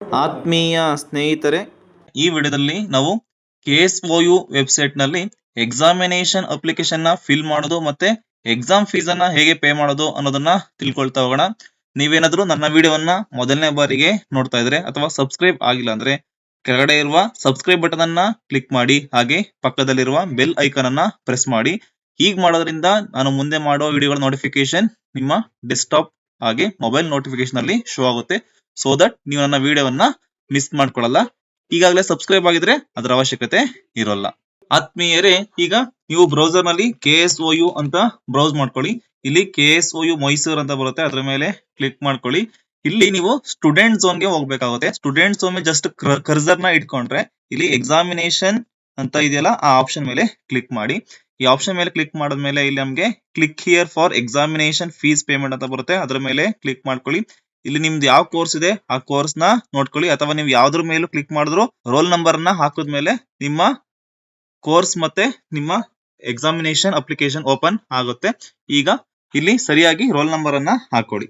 ಆತ್ಮೀಯ ಸ್ನೇಹಿತರೆ, ಈ ವಿಡಿಯೋದಲ್ಲಿ ನಾವು KSOU ವೆಬ್ಸೈಟ್ ನಲ್ಲಿ ಎಕ್ಸಾಮಿನೇಷನ್ ಅಪ್ಲಿಕೇಶನ್ ನ ಫಿಲ್ ಮಾಡೋದು ಮತ್ತೆ ಎಕ್ಸಾಮ್ ಫೀಸ್ ಅನ್ನ ಹೇಗೆ ಪೇ ಮಾಡೋದು ಅನ್ನೋದನ್ನ ತಿಳ್ಕೊಳ್ತಾ ಹೋಗೋಣ. ನೀವೇನಾದ್ರೂ ನನ್ನ ವಿಡಿಯೋವನ್ನ ಮೊದಲನೇ ಬಾರಿಗೆ ನೋಡ್ತಾ ಇದ್ರೆ ಅಥವಾ ಸಬ್ಸ್ಕ್ರೈಬ್ ಆಗಿಲ್ಲ ಅಂದ್ರೆ ಕೆಳಗಡೆ ಇರುವ ಸಬ್ಸ್ಕ್ರೈಬ್ ಬಟನ್ ಅನ್ನ ಕ್ಲಿಕ್ ಮಾಡಿ, ಹಾಗೆ ಪಕ್ಕದಲ್ಲಿರುವ ಬೆಲ್ ಐಕಾನ್ ಅನ್ನ ಪ್ರೆಸ್ ಮಾಡಿ. ಹೀಗ್ ಮಾಡೋದ್ರಿಂದ ನಾನು ಮುಂದೆ ಮಾಡೋ ವಿಡಿಯೋಗಳ ನೋಟಿಫಿಕೇಶನ್ ನಿಮ್ಮ ಡೆಸ್ಕ್ಟಾಪ್ ಹಾಗೆ ಮೊಬೈಲ್ ನೋಟಿಫಿಕೇಶನ್ ಅಲ್ಲಿ ಶೋ ಆಗುತ್ತೆ. ಸೋ ದಟ್ ನೀವು ನನ್ನ ವಿಡಿಯೋವನ್ನ ಮಿಸ್ ಮಾಡ್ಕೊಳ್ಳಲ್ಲ. ಈಗಾಗಲೇ ಸಬ್ಸ್ಕ್ರೈಬ್ ಆಗಿದ್ರೆ ಅದರ ಅವಶ್ಯಕತೆ ಇರೋಲ್ಲ. ಆತ್ಮೀಯರೇ, ಈಗ ನೀವು ಬ್ರೌಸರ್ ನಲ್ಲಿ KSOU ಅಂತ ಬ್ರೌಸ್ ಮಾಡ್ಕೊಳ್ಳಿ. ಇಲ್ಲಿ KSOU ಮೈಸೂರು ಅಂತ ಬರುತ್ತೆ, ಅದ್ರ ಮೇಲೆ ಕ್ಲಿಕ್ ಮಾಡ್ಕೊಳ್ಳಿ. ಇಲ್ಲಿ ನೀವು ಸ್ಟೂಡೆಂಟ್ ಝೋನ್ ಗೆ ಹೋಗ್ಬೇಕಾಗುತ್ತೆ. ಸ್ಟೂಡೆಂಟ್ ಝೋನ್ ಜಸ್ಟ್ ಕರ್ಸರ್ ನ ಇಟ್ಕೊಂಡ್ರೆ ಇಲ್ಲಿ ಎಕ್ಸಾಮಿನೇಷನ್ ಅಂತ ಇದೆಯಲ್ಲ, ಆ ಆಪ್ಷನ್ ಮೇಲೆ ಕ್ಲಿಕ್ ಮಾಡಿ. ಈ ಆಪ್ಷನ್ ಮೇಲೆ ಕ್ಲಿಕ್ ಮಾಡಿದ್ಮೇಲೆ ಇಲ್ಲಿ ನಮ್ಗೆ click here for examination fees payment ಅಂತ ಬರುತ್ತೆ, ಅದ್ರ ಮೇಲೆ ಕ್ಲಿಕ್ ಮಾಡ್ಕೊಳ್ಳಿ. ಇಲ್ಲಿ ನಿಮ್ದು ಯಾವ ಕೋರ್ಸ್ ಇದೆ ಆ ಕೋರ್ಸ್ ನ ನೋಡ್ಕೊಳ್ಳಿ, ಅಥವಾ ನೀವು ಯಾವ್ದ್ರ ಮೇಲೂ ಕ್ಲಿಕ್ ಮಾಡಿದ್ರು ರೋಲ್ ನಂಬರ್ ನ ಹಾಕಿದ್ಮೇಲೆ ನಿಮ್ಮ ಕೋರ್ಸ್ ಮತ್ತೆ ನಿಮ್ಮ ಎಕ್ಸಾಮಿನೇಷನ್ ಅಪ್ಲಿಕೇಶನ್ ಓಪನ್ ಆಗುತ್ತೆ. ಈಗ ಇಲ್ಲಿ ಸರಿಯಾಗಿ ರೋಲ್ ನಂಬರ್ ಅನ್ನ ಹಾಕೊಳ್ಳಿ.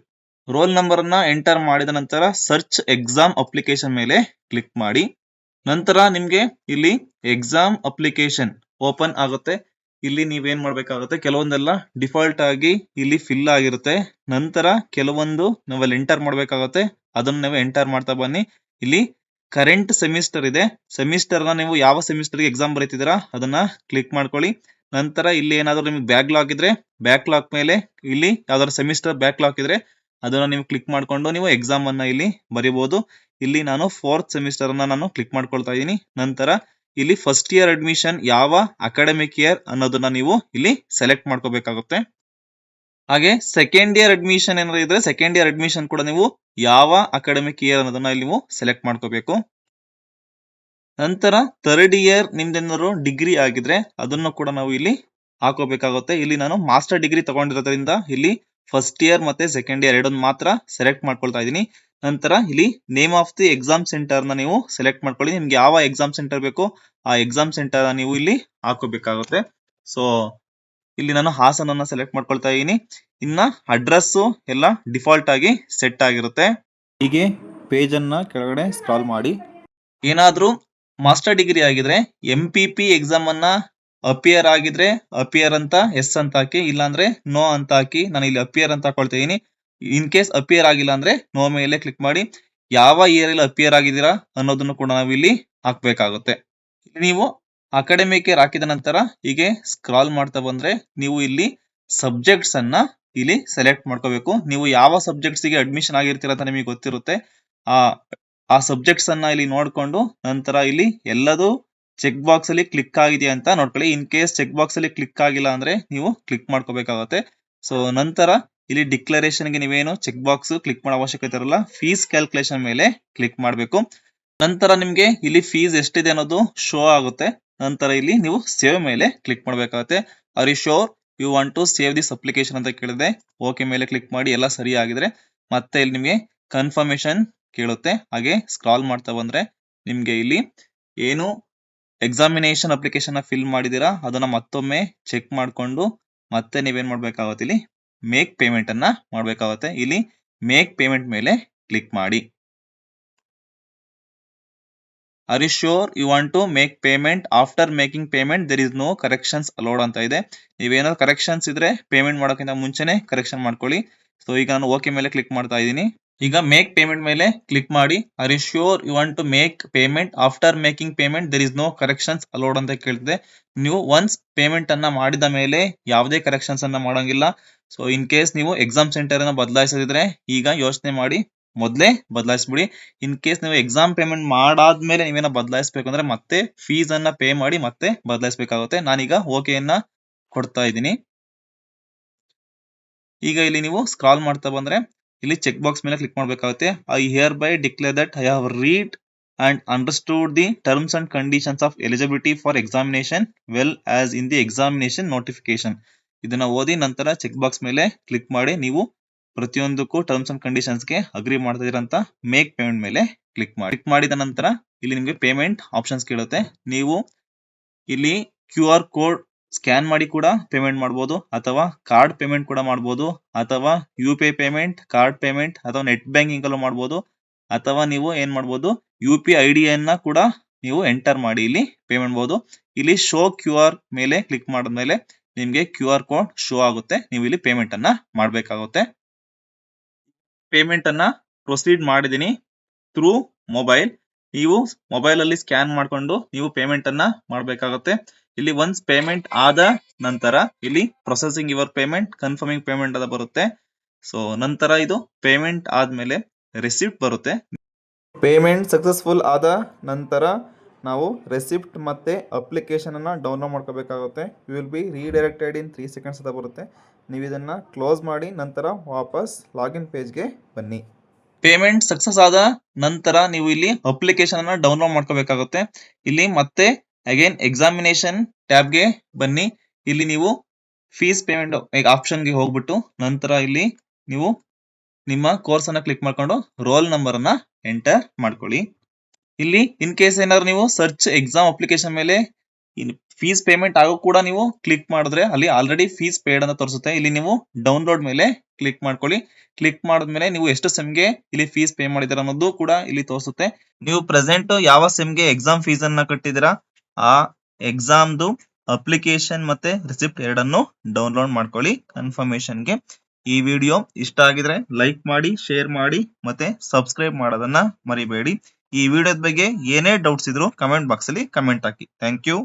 ರೋಲ್ ನಂಬರ್ ಅನ್ನ ಎಂಟರ್ ಮಾಡಿದ ನಂತರ ಸರ್ಚ್ ಎಕ್ಸಾಮ್ ಅಪ್ಲಿಕೇಶನ್ ಮೇಲೆ ಕ್ಲಿಕ್ ಮಾಡಿ. ನಂತರ ನಿಮ್ಗೆ ಇಲ್ಲಿ ಎಕ್ಸಾಮ್ ಅಪ್ಲಿಕೇಶನ್ ಓಪನ್ ಆಗುತ್ತೆ. ಇಲ್ಲಿ ನೀವೇನ್ ಮಾಡ್ಬೇಕಾಗುತ್ತೆ, ಕೆಲವೊಂದೆಲ್ಲ ಡಿಫಾಲ್ಟ್ ಆಗಿ ಇಲ್ಲಿ ಫಿಲ್ ಆಗಿರುತ್ತೆ. ನಂತರ ಕೆಲವೊಂದು ನಾವಲ್ಲಿ ಎಂಟರ್ ಮಾಡ್ಬೇಕಾಗುತ್ತೆ, ಅದನ್ನ ನೀವು ಎಂಟರ್ ಮಾಡ್ತಾ ಬನ್ನಿ. ಇಲ್ಲಿ ಕರೆಂಟ್ ಸೆಮಿಸ್ಟರ್ ಇದೆ, ಸೆಮಿಸ್ಟರ್ ನ ನೀವು ಯಾವ ಸೆಮಿಸ್ಟರ್ ಗೆ ಎಕ್ಸಾಮ್ ಬರೀತಿದ್ದೀರಾ ಅದನ್ನ ಕ್ಲಿಕ್ ಮಾಡ್ಕೊಳ್ಳಿ. ನಂತರ ಇಲ್ಲಿ ಏನಾದ್ರು ನಿಮ್ಗೆ ಬ್ಯಾಕ್ಲಾಗ್ ಇದ್ರೆ ಬ್ಯಾಕ್ಲಾಗ್ ಮೇಲೆ ಇಲ್ಲಿ ಯಾವ್ದಾದ್ರು ಸೆಮಿಸ್ಟರ್ ಬ್ಯಾಕ್ಲಾಗ್ ಇದ್ರೆ ಅದನ್ನ ನೀವು ಕ್ಲಿಕ್ ಮಾಡ್ಕೊಂಡು ನೀವು ಎಕ್ಸಾಮ್ ಅನ್ನ ಇಲ್ಲಿ ಬರೀಬಹುದು. ಇಲ್ಲಿ ನಾನು 4th ಸೆಮಿಸ್ಟರ್ ಅನ್ನ ನಾನು ಕ್ಲಿಕ್ ಮಾಡ್ಕೊಳ್ತಾ ಇದ್ದೀನಿ. ನಂತರ ಇಲ್ಲಿ ಫಸ್ಟ್ ಇಯರ್ ಅಡ್ಮಿಷನ್ ಯಾವ ಅಕಾಡೆಮಿಕ್ ಇಯರ್ ಅನ್ನೋದನ್ನ ನೀವು ಇಲ್ಲಿ ಸೆಲೆಕ್ಟ್ ಮಾಡ್ಕೋಬೇಕಾಗುತ್ತೆ. ಹಾಗೆ ಸೆಕೆಂಡ್ ಇಯರ್ ಅಡ್ಮಿಷನ್ ಏನಾದ್ರು ಇದ್ರೆ ಸೆಕೆಂಡ್ ಇಯರ್ ಅಡ್ಮಿಷನ್ ಕೂಡ ನೀವು ಯಾವ ಅಕಾಡೆಮಿಕ್ ಇಯರ್ ಅನ್ನೋದನ್ನ ಇಲ್ಲಿ ನೀವು ಸೆಲೆಕ್ಟ್ ಮಾಡ್ಕೋಬೇಕು. ನಂತರ ಥರ್ಡ್ ಇಯರ್ ನಿಮ್ದೇನಾದ್ರು ಡಿಗ್ರಿ ಆಗಿದ್ರೆ ಅದನ್ನು ಕೂಡ ನಾವು ಇಲ್ಲಿ ಹಾಕೋಬೇಕಾಗುತ್ತೆ. ಇಲ್ಲಿ ನಾನು ಮಾಸ್ಟರ್ ಡಿಗ್ರಿ ತಗೊಂಡಿರೋದ್ರಿಂದ ಇಲ್ಲಿ ಫಸ್ಟ್ ಇಯರ್ ಮತ್ತೆ ಸೆಕೆಂಡ್ ಇಯರ್ ಎರಡನ್ನು ಮಾತ್ರ ಸೆಲೆಕ್ಟ್ ಮಾಡ್ಕೊಳ್ತಾ ಇದ್ದೀನಿ. ನಂತರ ಇಲ್ಲಿ name of the exam centre ನ ನೀವು ಸೆಲೆಕ್ಟ್ ಮಾಡ್ಕೊಳ್ಳಿ. ನಿಮ್ಗೆ ಯಾವ ಎಕ್ಸಾಮ್ ಸೆಂಟರ್ ಬೇಕು ಆ ಎಕ್ಸಾಮ್ ಸೆಂಟರ್ ನೀವು ಇಲ್ಲಿ ಹಾಕೋಬೇಕಾಗುತ್ತೆ. ಸೊ ಇಲ್ಲಿ ನಾನು ಹಾಸನನ್ನ ಸೆಲೆಕ್ಟ್ ಮಾಡ್ಕೊಳ್ತಾ ಇದ್ದೀನಿ. ಇನ್ನ ಅಡ್ರೆಸ್ ಎಲ್ಲ ಡಿಫಾಲ್ಟ್ ಆಗಿ ಸೆಟ್ ಆಗಿರುತ್ತೆ. ಹೀಗೆ ಪೇಜ್ ಅನ್ನ ಕೆಳಗಡೆ ಸ್ಕ್ರಾಲ್ ಮಾಡಿ. ಏನಾದ್ರೂ ಮಾಸ್ಟರ್ ಡಿಗ್ರಿ ಆಗಿದ್ರೆ MPP ಎಕ್ಸಾಮ್ ಅನ್ನ ಅಪಿಯರ್ ಆಗಿದ್ರೆ ಅಪಿಯರ್ ಅಂತ ಎಸ್ ಅಂತ ಹಾಕಿ, ಇಲ್ಲಾಂದ್ರೆ ನೋ ಅಂತ ಹಾಕಿ. ನಾನು ಇಲ್ಲಿ ಅಪಿಯರ್ ಅಂತ ಹಾಕೊಳ್ತಾ ಇದೀನಿ. ಇನ್ ಕೇಸ್ ಅಪಿಯರ್ ಆಗಿಲ್ಲ ಅಂದ್ರೆ ನೋ ಮೇಲೆ ಕ್ಲಿಕ್ ಮಾಡಿ. ಯಾವ ಇಯರ್ ಅಲ್ಲಿ ಅಪಿಯರ್ ಆಗಿದ್ದೀರಾ ಅನ್ನೋದನ್ನು ಕೂಡ ನಾವು ಇಲ್ಲಿ ಹಾಕ್ಬೇಕಾಗುತ್ತೆ. ನೀವು ಅಕಾಡೆಮಿಕ್ ಇಯರ್ ಹಾಕಿದ ನಂತರ ಹೀಗೆ ಸ್ಕ್ರಾಲ್ ಮಾಡ್ತಾ ಬಂದ್ರೆ ನೀವು ಇಲ್ಲಿ ಸಬ್ಜೆಕ್ಟ್ಸ್ ಅನ್ನ ಇಲ್ಲಿ ಸೆಲೆಕ್ಟ್ ಮಾಡ್ಕೋಬೇಕು. ನೀವು ಯಾವ ಸಬ್ಜೆಕ್ಟ್ಸ್ ಗೆ ಅಡ್ಮಿಷನ್ ಆಗಿರ್ತೀರ ಅಂತ ನಿಮಗೆ ಗೊತ್ತಿರುತ್ತೆ. ಆ ಸಬ್ಜೆಕ್ಟ್ಸ್ ಅನ್ನ ಇಲ್ಲಿ ನೋಡ್ಕೊಂಡು ನಂತರ ಇಲ್ಲಿ ಎಲ್ಲದೂ ಚೆಕ್ ಬಾಕ್ಸ್ ಅಲ್ಲಿ ಕ್ಲಿಕ್ ಆಗಿದೆ ಅಂತ ನೋಡ್ಕೊಳ್ಳಿ. ಇನ್ ಕೇಸ್ ಚೆಕ್ ಬಾಕ್ಸ್ ಅಲ್ಲಿ ಕ್ಲಿಕ್ ಆಗಿಲ್ಲ ಅಂದ್ರೆ ನೀವು ಕ್ಲಿಕ್ ಮಾಡ್ಕೋಬೇಕಾಗುತ್ತೆ. ಸೊ ನಂತರ ಇಲ್ಲಿ ಡಿಕ್ಲರೇಷನ್ ಗೆ ನೀವೇನು ಚೆಕ್ ಬಾಕ್ಸ್ ಕ್ಲಿಕ್ ಮಾಡೋ ಅವಶ್ಯಕತೆ ಇರಲ್ಲ. ಫೀಸ್ ಕ್ಯಾಲ್ಕುಲೇಷನ್ ಮೇಲೆ ಕ್ಲಿಕ್ ಮಾಡಬೇಕು. ನಂತರ ನಿಮ್ಗೆ ಇಲ್ಲಿ ಫೀಸ್ ಎಷ್ಟಿದೆ ಅನ್ನೋದು ಶೋ ಆಗುತ್ತೆ. ನಂತರ ಇಲ್ಲಿ ನೀವು ಸೇವ್ ಮೇಲೆ ಕ್ಲಿಕ್ ಮಾಡಬೇಕಾಗುತ್ತೆ. Are you sure you want to save this application ಅಂತ ಕೇಳಿದೆ. ಓಕೆ ಮೇಲೆ ಕ್ಲಿಕ್ ಮಾಡಿ. ಎಲ್ಲ ಸರಿ ಆಗಿದ್ರೆ ಮತ್ತೆ ಇಲ್ಲಿ ನಿಮಗೆ ಕನ್ಫರ್ಮೇಶನ್ ಕೇಳುತ್ತೆ. ಹಾಗೆ ಸ್ಕ್ರಾಲ್ ಮಾಡ್ತಾ ಬಂದ್ರೆ ನಿಮ್ಗೆ ಇಲ್ಲಿ ಏನು ಎಕ್ಸಾಮಿನೇಷನ್ ಅಪ್ಲಿಕೇಶನ್ ಫಿಲ್ ಮಾಡಿದೀರಾ ಅದನ್ನ ಮತ್ತೊಮ್ಮೆ ಚೆಕ್ ಮಾಡ್ಕೊಂಡು ಮತ್ತೆ ನೀವೇನ್ ಮಾಡ್ಬೇಕಾಗುತ್ತೆ, ಇಲ್ಲಿ ಮೇಕ್ ಪೇಮೆಂಟ್ ಅನ್ನ ಮಾಡ್ಬೇಕಾಗುತ್ತೆ. ಇಲ್ಲಿ ಮೇಕ್ ಪೇಮೆಂಟ್ ಮೇಲೆ ಕ್ಲಿಕ್ ಮಾಡಿ. Are you sure you want to make payment after making payment there is no corrections allowed ಅಂತ ಇದೆ. ನೀವೇನಾದ್ರು ಕರೆಕ್ಷನ್ಸ್ ಇದ್ರೆ ಪೇಮೆಂಟ್ ಮಾಡೋಕ್ಕಿಂತ ಮುಂಚೆನೆ ಕರೆಕ್ಷನ್ ಮಾಡ್ಕೊಳ್ಳಿ. ಸೊ ಈಗ ನಾನು ಓಕೆ ಮೇಲೆ ಕ್ಲಿಕ್ ಮಾಡ್ತಾ ಇದ್ದೀನಿ. ಈಗ ಮೇಕ್ ಪೇಮೆಂಟ್ ಮೇಲೆ ಕ್ಲಿಕ್ ಮಾಡಿ. Are you sure you want to make payment after making payment there is no corrections allowed ಅಂತ ಕೇಳ್ತಿದೆ. ನೀವು ಒನ್ಸ್ ಪೇಮೆಂಟ್ ಅನ್ನ ಮಾಡಿದ ಮೇಲೆ ಯಾವುದೇ ಕರೆಕ್ಷನ್ಸ್ ಅನ್ನ ಮಾಡಂಗಿಲ್ಲ. ಸೊ ಇನ್ ಕೇಸ್ ನೀವು ಎಕ್ಸಾಮ್ ಸೆಂಟರ್ ಅನ್ನ ಬದಲಾಯಿಸಿದ್ರೆ ಈಗ ಯೋಚನೆ ಮಾಡಿ ಮೊದಲೇ ಬದಲಾಯಿಸ್ಬಿಡಿ. ಇನ್ ಕೇಸ್ ನೀವು ಎಕ್ಸಾಮ್ ಪೇಮೆಂಟ್ ಮಾಡಾದ್ಮೇಲೆ ನೀವೇನ ಬದಲಾಯಿಸಬೇಕು ಅಂದ್ರೆ ಮತ್ತೆ ಫೀಸ್ ಅನ್ನ ಪೇ ಮಾಡಿ ಮತ್ತೆ ಬದಲಾಯಿಸಬೇಕಾಗುತ್ತೆ. ನಾನೀಗ ಓಕೆಯನ್ನ ಕೊಡ್ತಾ ಇದ್ದೀನಿ. ಈಗ ಇಲ್ಲಿ ನೀವು ಸ್ಕ್ರಾಲ್ ಮಾಡ್ತಾ ಬಂದ್ರೆ ಇಲ್ಲಿ ಚೆಕ್ ಬಾಕ್ಸ್ ಮೇಲೆ ಕ್ಲಿಕ್ ಮಾಡಬೇಕಾಗುತ್ತೆ. I here by declare that I have read and understood the terms and conditions of eligibility for examination well as in the examination notification. ಇದನ್ನ ಓದಿ ನಂತರ ಚೆಕ್ ಬಾಕ್ಸ್ ಮೇಲೆ ಕ್ಲಿಕ್ ಮಾಡಿ. ನೀವು ಪ್ರತಿಯೊಂದಕ್ಕೂ ಟರ್ಮ್ಸ್ ಅಂಡ್ ಕಂಡೀಷನ್ಸ್ ಗೆ agri ಮಾಡ್ತಿದ್ದೀರಾ ಅಂತ ಮೇಕ್ ಪೇಮೆಂಟ್ ಮೇಲೆ ಕ್ಲಿಕ್ ಮಾಡಿ. ಕ್ಲಿಕ್ ಮಾಡಿದ ನಂತರ ಇಲ್ಲಿ ನಿಮಗೆ ಪೇಮೆಂಟ್ ಆಪ್ಷನ್ಸ್ ಕೇಳುತ್ತೆ. ನೀವು ಇಲ್ಲಿ QR ಕೋಡ್ ಸ್ಕ್ಯಾನ್ ಮಾಡಿ ಕೂಡ ಪೇಮೆಂಟ್ ಮಾಡಬಹುದು, ಅಥವಾ ಕಾರ್ಡ್ ಪೇಮೆಂಟ್ ಕೂಡ ಮಾಡಬಹುದು, ಅಥವಾ UPI ಪೇಮೆಂಟ್, ಕಾರ್ಡ್ ಪೇಮೆಂಟ್ ಅಥವಾ ನೆಟ್ ಬ್ಯಾಂಕಿಂಗ್ ಅಲ್ಲೂ ಮಾಡಬಹುದು, ಅಥವಾ ನೀವು ಏನ್ ಮಾಡ್ಬೋದು UPI ID ಯನ್ನ ಕೂಡ ನೀವು ಎಂಟರ್ ಮಾಡಿ ಇಲ್ಲಿ ಪೇ ಮಾಡಬಹುದು. ಇಲ್ಲಿ ಶೋ QR ಮೇಲೆ ಕ್ಲಿಕ್ ಮಾಡಿದ್ಮೇಲೆ ನಿಮ್ಗೆ QR ಕೋಡ್ ಶೋ ಆಗುತ್ತೆ. ನೀವು ಇಲ್ಲಿ ಪೇಮೆಂಟ್ ಅನ್ನ ಮಾಡಬೇಕಾಗುತ್ತೆ. ಪೇಮೆಂಟ್ ಅನ್ನ ಪ್ರೊಸೀಡ್ ಮಾಡಿದೀನಿ ಥ್ರೂ ಮೊಬೈಲ್. ನೀವು ಮೊಬೈಲ್ ಅಲ್ಲಿ ಸ್ಕ್ಯಾನ್ ಮಾಡ್ಕೊಂಡು ನೀವು ಪೇಮೆಂಟ್ ಅನ್ನ ಮಾಡಬೇಕಾಗುತ್ತೆ. ಇಲ್ಲಿ ಒನ್ಸ್ ಪೇಮೆಂಟ್ ಆದ ನಂತರ ಇಲ್ಲಿ processing your payment, confirming payment ಅಂತ ಬರುತ್ತೆ. ಸೊ ನಂತರ ಇದು ಪೇಮೆಂಟ್ ಆದ್ಮೇಲೆ ರಿಸಿಪ್ಟ್ ಬರುತ್ತೆ. ಪೇಮೆಂಟ್ ಸಕ್ಸಸ್ಫುಲ್ ಆದ ನಂತರ ನಾವು ರೆಸಿಪ್ಟ್ ಮತ್ತೆ ಅಪ್ಲಿಕೇಶನ್ ಅನ್ನ ಡೌನ್ಲೋಡ್ ಮಾಡ್ಕೋಬೇಕಾಗುತ್ತೆ. You will be redirected in 3 seconds ಅಂತ ಬರುತ್ತೆ. ನೀವು ಇದನ್ನ ಕ್ಲೋಸ್ ಮಾಡಿ ನಂತರ ವಾಪಸ್ ಲಾಗಿನ್ ಪೇಜ್ಗೆ ಬನ್ನಿ. ಪೇಮೆಂಟ್ ಸಕ್ಸಸ್ ಆದ ನಂತರ ನೀವು ಇಲ್ಲಿ ಅಪ್ಲಿಕೇಶನ್ ಅನ್ನ ಡೌನ್ಲೋಡ್ ಮಾಡ್ಕೋಬೇಕಾಗುತ್ತೆ. ಇಲ್ಲಿ ಮತ್ತೆ ಅಗೇನ್ ಎಕ್ಸಾಮಿನೇಷನ್ ಟ್ಯಾಬ್ಗೆ ಬನ್ನಿ. ಇಲ್ಲಿ ನೀವು ಫೀಸ್ ಪೇಮೆಂಟ್ ಆಪ್ಷನ್ಗೆ ಹೋಗ್ಬಿಟ್ಟು ನಂತರ ಇಲ್ಲಿ ನೀವು ನಿಮ್ಮ ಕೋರ್ಸ್ ಅನ್ನ ಕ್ಲಿಕ್ ಮಾಡ್ಕೊಂಡು ರೋಲ್ ನಂಬರ್ ಅನ್ನ ಎಂಟರ್ ಮಾಡ್ಕೊಳ್ಳಿ. ಇಲ್ಲಿ ಇನ್ ಕೇಸ್ ಏನಾದ್ರು ನೀವು ಸರ್ಚ್ ಎಕ್ಸಾಮ್ ಅಪ್ಲಿಕೇಶನ್ ಮೇಲೆ ಫೀಸ್ ಪೇಮೆಂಟ್ ಆಗೋ ಕೂಡ ನೀವು ಕ್ಲಿಕ್ ಮಾಡಿದ್ರೆ ಅಲ್ಲಿ ಆಲ್ರೆಡಿ ಫೀಸ್ ಪೇಡ್ ಅಂತ ತೋರಿಸುತ್ತೆ. ಇಲ್ಲಿ ನೀವು ಡೌನ್ಲೋಡ್ ಮೇಲೆ ಕ್ಲಿಕ್ ಮಾಡ್ಕೊಳ್ಳಿ. ಕ್ಲಿಕ್ ಮಾಡಿದ್ಮೇಲೆ ನೀವು ಎಷ್ಟು ಸೆಮ್ಗೆ ಇಲ್ಲಿ ಫೀಸ್ ಪೇ ಮಾಡಿದಿರ ಅನ್ನೋದು ಕೂಡ ಇಲ್ಲಿ ತೋರಿಸುತ್ತೆ. ನೀವು ಪ್ರೆಸೆಂಟ್ ಯಾವ ಸೆಮ್ಗೆ ಎಕ್ಸಾಮ್ ಫೀಸ್ ಅನ್ನ ಕಟ್ಟಿದಿರಾ ಆ ಎಕ್ಸಾಮ್ದು ಅಪ್ಲಿಕೇಶನ್ ಮತ್ತೆ ರಿಸಿಪ್ಟ್ ಎರಡನ್ನು ಡೌನ್ಲೋಡ್ ಮಾಡ್ಕೊಳ್ಳಿ ಕನ್ಫರ್ಮೇಶನ್ಗೆ. ಈ ವಿಡಿಯೋ ಇಷ್ಟ ಆಗಿದ್ರೆ ಲೈಕ್ ಮಾಡಿ, ಶೇರ್ ಮಾಡಿ ಮತ್ತೆ ಸಬ್ಸ್ಕ್ರೈಬ್ ಮಾಡೋದನ್ನ ಮರಿಬೇಡಿ. ಈ ವಿಡಿಯೋದ ಬಗ್ಗೆ ಏನೇ ಡೌಟ್ಸ್ ಇದ್ರು ಕಮೆಂಟ್ ಬಾಕ್ಸ್ ಅಲ್ಲಿ ಕಮೆಂಟ್ ಹಾಕಿ. Thank you.